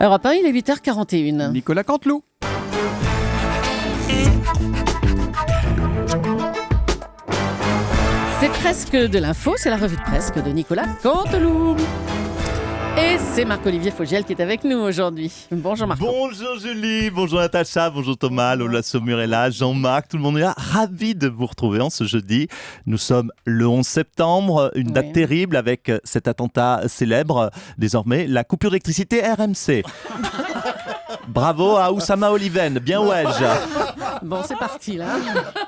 Europe 1, il est 8h41. Nicolas Canteloup. C'est presque de l'info, c'est la revue de presse de Nicolas Canteloup. Et c'est Marc-Olivier Fogiel qui est avec nous aujourd'hui. Bonjour Marc. Bonjour Julie, bonjour Natacha, bonjour Thomas, Lola Saumur est là, Jean-Marc, tout le monde est là. Ravi de vous retrouver en ce jeudi. Nous sommes le 11 septembre, une date terrible avec cet attentat célèbre. Désormais, la coupure d'électricité RMC. Bravo à Oussama Oliven, bien ouais. Bon, c'est parti là.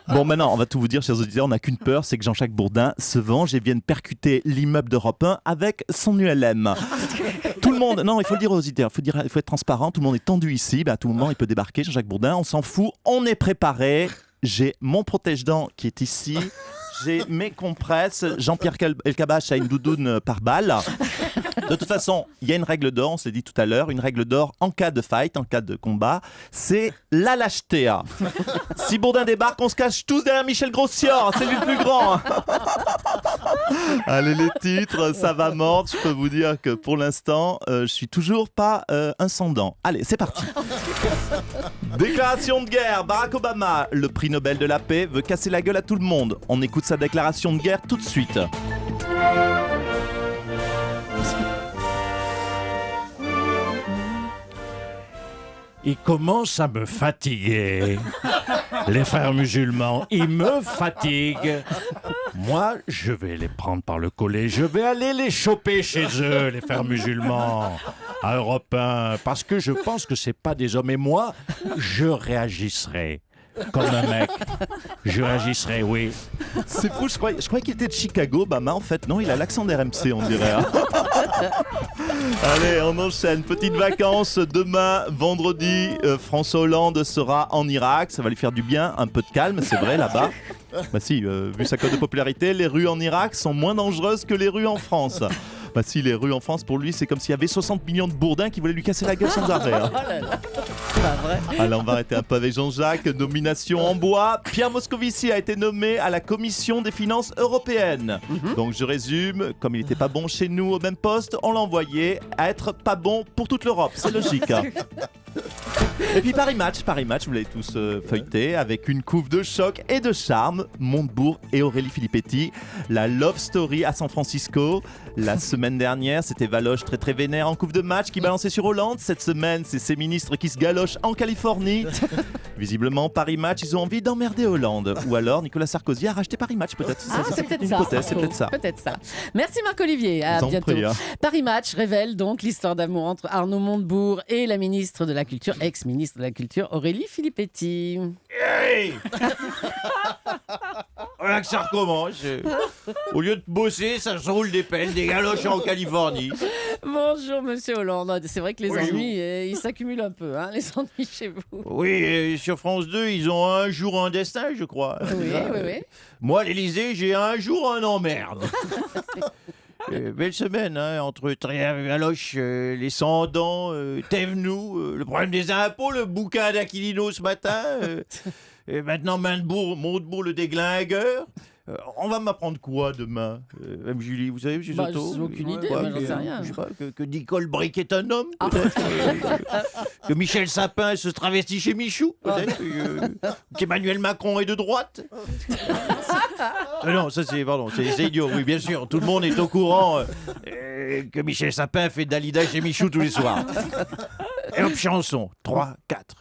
Bon, maintenant, on va tout vous dire, chers auditeurs, on n'a qu'une peur, c'est que Jean-Jacques Bourdin se venge et vienne percuter l'immeuble d'Europe 1 avec son ULM. Tout le monde, non, il faut le dire aux auditeurs, il faut être transparent, tout le monde est tendu ici, à tout moment il peut débarquer, Jean-Jacques Bourdin, on s'en fout, on est préparé. J'ai mon protège-dents qui est ici, j'ai mes compresses, Jean-Pierre Elkabbach a une doudoune par balle. De toute façon, il y a une règle d'or, on se l'a dit tout à l'heure, une règle d'or en cas de fight, en cas de combat, c'est la lâcheté. Si Bourdin débarque, on se cache tous derrière Michel Grossior, c'est lui le plus grand. Allez, les titres, ça va mordre. Je peux vous dire que pour l'instant, je suis toujours pas incendant. Allez, c'est parti. Déclaration de guerre. Barack Obama, le prix Nobel de la paix, veut casser la gueule à tout le monde. On écoute sa déclaration de guerre tout de suite. Ils commencent à me fatiguer. Les frères musulmans, ils me fatiguent. Moi, je vais les prendre par le collet. Je vais aller les choper chez eux, les frères musulmans, à Europe 1. Parce que je pense que c'est pas des hommes. Et moi, je réagisserai comme un mec. Je réagisserai, oui. C'est fou, je croyais qu'il était de Chicago, Obama. En fait, non, il a l'accent d'RMC, on dirait. Hein. Allez, on enchaîne. Petites vacances. Demain, vendredi, François Hollande sera en Irak. Ça va lui faire du bien. Un peu de calme, c'est vrai, là-bas. Bah si, vu sa cote de popularité, les rues en Irak sont moins dangereuses que les rues en France. Bah si, les rues en France, pour lui, c'est comme s'il y avait 60 millions de bourdins qui voulaient lui casser la gueule sans arrêt. Hein. Oh là là, c'est pas vrai. Allez, on va arrêter un peu avec Jean-Jacques. Nomination en bois. Pierre Moscovici a été nommé à la Commission des finances européennes. Donc je résume, comme il n'était pas bon chez nous au même poste, on l'a envoyé à être pas bon pour toute l'Europe. C'est logique. Hein. Et puis Paris Match, vous l'avez tous feuilleté, avec une couve de choc et de charme, Montebourg et Aurélie Filippetti, la love story à San Francisco. La semaine dernière, c'était Valoche très très vénère en couve de match qui balançait sur Hollande. Cette semaine, c'est ses ministres qui se galochent en Californie. Visiblement, Paris Match, ils ont envie d'emmerder Hollande. Ou alors, Nicolas Sarkozy a racheté Paris Match, peut-être. C'est peut-être une ça. hypothèse, c'est peut-être ça. Peut-être ça. Merci Marc-Olivier, à Je vous en bientôt. prie, hein. Paris Match révèle donc l'histoire d'amour entre Arnaud Montebourg et la ministre de la Culture, ex-ministre de la Culture, Aurélie Filippetti. Hey voilà que ça recommence. Au lieu de bosser, ça se roule des pelles, des galoches en Californie. Bonjour Monsieur Hollande. C'est vrai que les Bonjour. ennuis, ils s'accumulent un peu, hein, les ennuis chez vous. Oui, sur France 2, ils ont un jour un destin, je crois. Oui. Moi, à l'Élysée, j'ai un jour un emmerde. Belle semaine, hein, entre Galoche, les sans-dents, Thévenoud, le problème des impôts, le bouquin d'Aquilino ce matin, et maintenant Montebourg le déglingueur. On va m'apprendre quoi demain, même Julie, vous savez, M. Soto? J'ai aucune idée, moi, j'en sais rien. Je sais pas, que Nicole Brick est un homme, peut-être. Que Michel Sapin se travestit chez Michou, peut-être. Qu'Emmanuel Macron est de droite. Non, ça c'est idiot, oui, bien sûr. Tout le monde est au courant que Michel Sapin fait Dalida chez Michou tous les soirs. Et hop, chanson, 3, 4.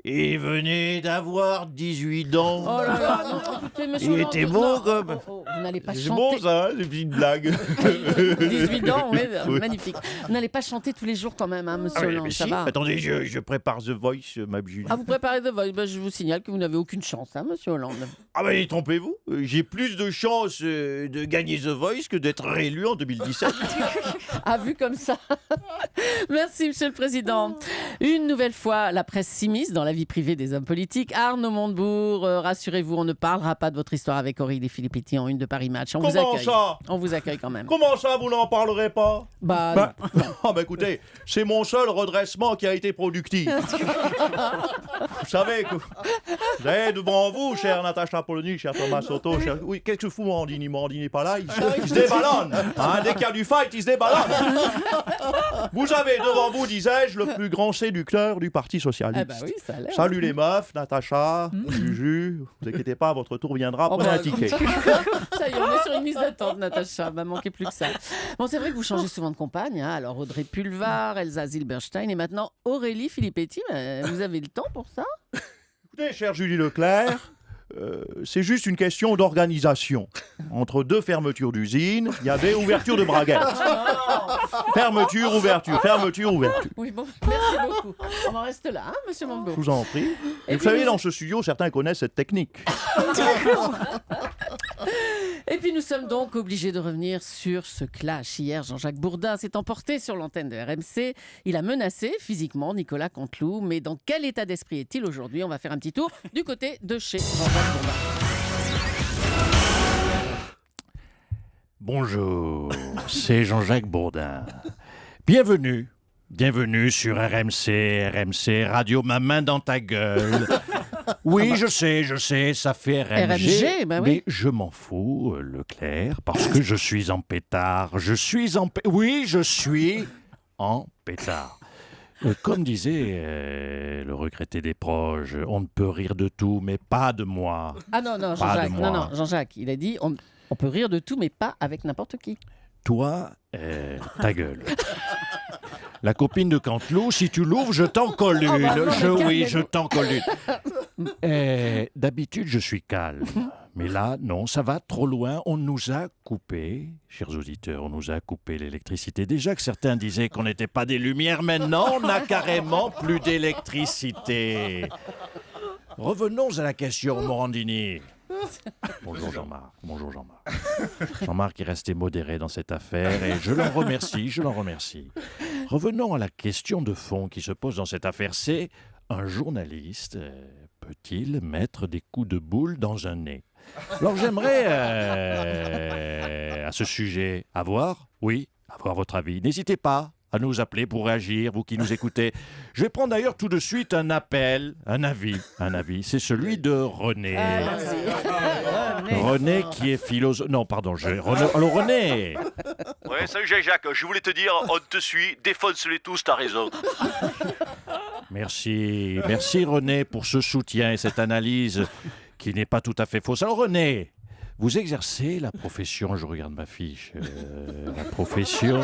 Il venait d'avoir 18 ans. Oh là là, non, écoutez, monsieur Il Hollande, était beau, non. comme. Vous n'allez pas C'est chanter. bon ça, hein, j'ai une blague. 18 ans, oui, Oui. magnifique. Vous n'allez pas chanter tous les jours quand même, hein, monsieur Hollande, mais ça si, va. attendez, je prépare The Voice, ma Julie. Ah, vous préparez The Voice. Je vous signale que vous n'avez aucune chance, hein, monsieur Hollande. Ah bah trompez-vous, j'ai plus de chances de gagner The Voice que d'être réélu en 2017. Ah, vu comme ça. Merci, monsieur le président. Une nouvelle fois, la presse s'immisce dans la vie privée des hommes politiques. Arnaud Montebourg, rassurez-vous, on ne parlera pas de votre histoire avec Aurélie Filippetti en une de Paris Match. On vous Comment accueille. ça? On vous accueille quand même. Comment ça, vous n'en parlerez pas? Bah, Ah bah écoutez, c'est mon seul redressement qui a été productif. Vous savez que vous avez devant vous, cher Natacha Polony, cher Thomas Soto, oui, qu'est-ce que fout Morandini? Morandini n'est pas là, il se déballonne. Hein, dès qu'il y a du fight, il se déballonne. Vous avez devant vous, disais-je, le plus grand séducteur du Parti Socialiste. Ah bah oui, ça a l'air. Salut les meufs, Natacha, Juju, vous inquiétez pas, votre tour viendra, prenez un ticket. Ça y est, on est sur une mise d'attente, Natacha, m'a manqué plus que ça. Bon, c'est vrai que vous changez souvent de compagne, hein. Alors Audrey Pulvar, Elsa Zilberstein et maintenant Aurélie Filippetti, mais vous avez le temps pour ça? Écoutez, cher Julie Leclerc, c'est juste une question d'organisation. Entre deux fermetures d'usines, il y avait ouverture de braguette. Fermeture, ouverture, fermeture, ouverture. Oui, bon, merci beaucoup. On en reste là, hein, monsieur Montebourg. Je vous en prie. Et Vous puis savez, nous- dans ce studio, certains connaissent cette technique. Et puis nous sommes donc obligés de revenir sur ce clash. Hier, Jean-Jacques Bourdin s'est emporté sur l'antenne de RMC. Il a menacé physiquement Nicolas Canteloup. Mais dans quel état d'esprit est-il aujourd'hui? On va faire un petit tour du côté de chez Jean-Jacques Bourdin. Bonjour, c'est Jean-Jacques Bourdin. Bienvenue sur RMC, Radio Ma main dans ta gueule. Oui, je sais, ça fait RMG, bah oui. mais je m'en fous, Leclerc, parce que je suis en pétard. Oui, je suis en pétard. Comme disait le regretté des proches, on ne peut rire de tout, mais pas de moi. Ah non, Pas Jean-Jacques, de moi. Jean-Jacques, il a dit on peut rire de tout, mais pas avec n'importe qui. Toi, ta gueule. La copine de Canteloup, si tu l'ouvres, je t'en colle une. Oh, bah non, mais Oui, je calmez-vous. t'en colle une. D'habitude, je suis calme. Mais là, non, ça va trop loin. On nous a coupé, chers auditeurs, on nous a coupé l'électricité. Déjà que certains disaient qu'on n'était pas des lumières, maintenant, on n'a carrément plus d'électricité. Revenons à la question, Morandini. Bonjour Jean-Marc. Jean-Marc est resté modéré dans cette affaire et je l'en remercie. Revenons à la question de fond qui se pose dans cette affaire. C'est un journaliste peut-il mettre des coups de boule dans un nez? Alors j'aimerais à ce sujet avoir votre avis. N'hésitez pas à nous appeler pour réagir, vous qui nous écoutez. Je vais prendre d'ailleurs tout de suite un avis. C'est celui de René. René qui est philosophe. Non, pardon, alors René. Ouais, salut Jacques, je voulais te dire, on te suit, défonce-les tous, t'as raison. Merci René pour ce soutien et cette analyse qui n'est pas tout à fait fausse. Alors René, vous exercez la profession, je regarde ma fiche, la profession...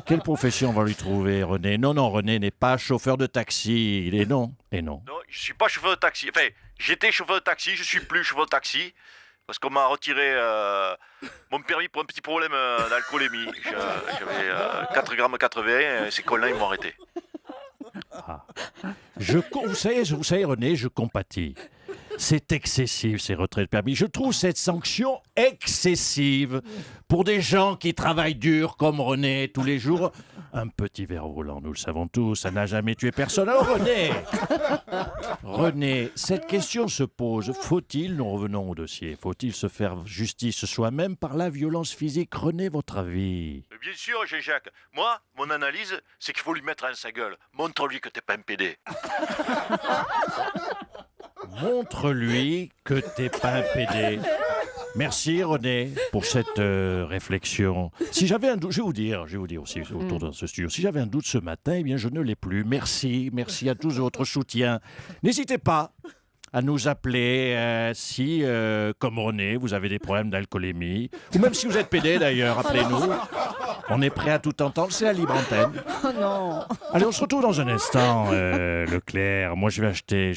Quelle profession on va lui trouver, René? Non, René n'est pas chauffeur de taxi, il est non. Non, je suis pas chauffeur de taxi. Enfin, j'étais chauffeur de taxi, je suis plus chauffeur de taxi. Parce qu'on m'a retiré mon permis pour un petit problème d'alcoolémie. J'avais 4 grammes 80 et ces cons-là, ils m'ont arrêté. Vous savez, René, je compatis. C'est excessif, ces retraits de permis. Je trouve cette sanction excessive pour des gens qui travaillent dur comme René tous les jours. Un petit verre au volant, nous le savons tous, ça n'a jamais tué personne. Alors René, cette question se pose. Nous revenons au dossier, faut-il se faire justice soi-même par la violence physique? René, votre avis? Bien sûr, Jacques. Moi, mon analyse, c'est qu'il faut lui mettre dans sa gueule. Montre-lui que t'es pas un PD. Montre-lui que t'es pas un PD. Merci René pour cette réflexion. Si j'avais un doute, je vais vous dire aussi autour de ce studio, si j'avais un doute ce matin, eh bien je ne l'ai plus. Merci à tous de votre soutien. N'hésitez pas à nous appeler si, comme René, vous avez des problèmes d'alcoolémie, ou même si vous êtes PD d'ailleurs, appelez-nous. On est prêt à tout entendre, c'est la libre antenne. Oh non. Allez, on se retrouve dans un instant, Leclerc. Moi, je vais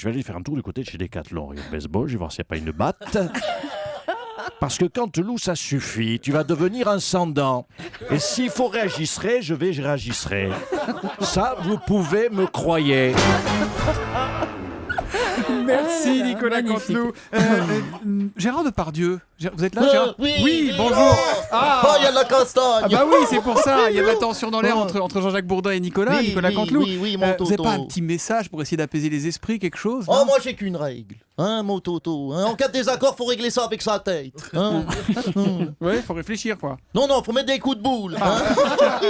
aller faire un tour du côté de chez Decathlon, Rayon Baseball, je vais voir s'il n'y a pas une batte. Parce que Canteloup, ça suffit. Tu vas devenir un sans-dents. Et s'il faut réagisserai, je réagisserai. Ça, vous pouvez me croyer. Merci Nicolas magnifique. Canteloup. Gérard Depardieu, Vous êtes là, Gérard ? Oui, bonjour. Ah, il y a de la castagne. Ah bah oui, c'est pour ça. Il y a de la tension dans l'air entre Jean-Jacques Bourdin et Nicolas Canteloup. Oui, mon Vous n'avez Toto. pas un petit message pour essayer d'apaiser les esprits, quelque chose Oh, moi, j'ai qu'une règle. Hein, mon Toto. Hein, en cas de désaccord, faut régler ça avec sa tête. Hein. Ouais, faut réfléchir, quoi. Non, faut mettre des coups de boule. Hein. Oui.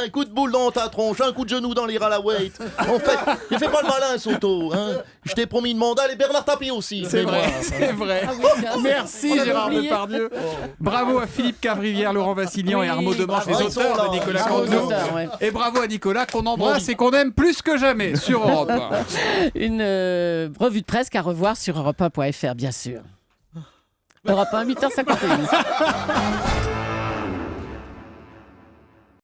Un coup de boule dans ta tronche, un coup de genou dans les ralawaites. En fait, ne fais pas le malin, Soto. Hein. Je t'ai promis une mandale et Bernard Tapie aussi. C'est vrai. Ah oui, tiens, Merci on l'avait Gérard oublié. Depardieu. Bravo à Philippe Cavrivière, Laurent Vassilian et Arnaud Demanche, les bravo, ils sont auteurs là. de Nicolas Bravo aux Canteloup. auteurs, ouais. Et bravo à Nicolas qu'on embrasse et qu'on aime plus que jamais sur Europe 1. Une revue de presse qu'à revoir sur europe1.fr, bien sûr. Europe 1, 8h51.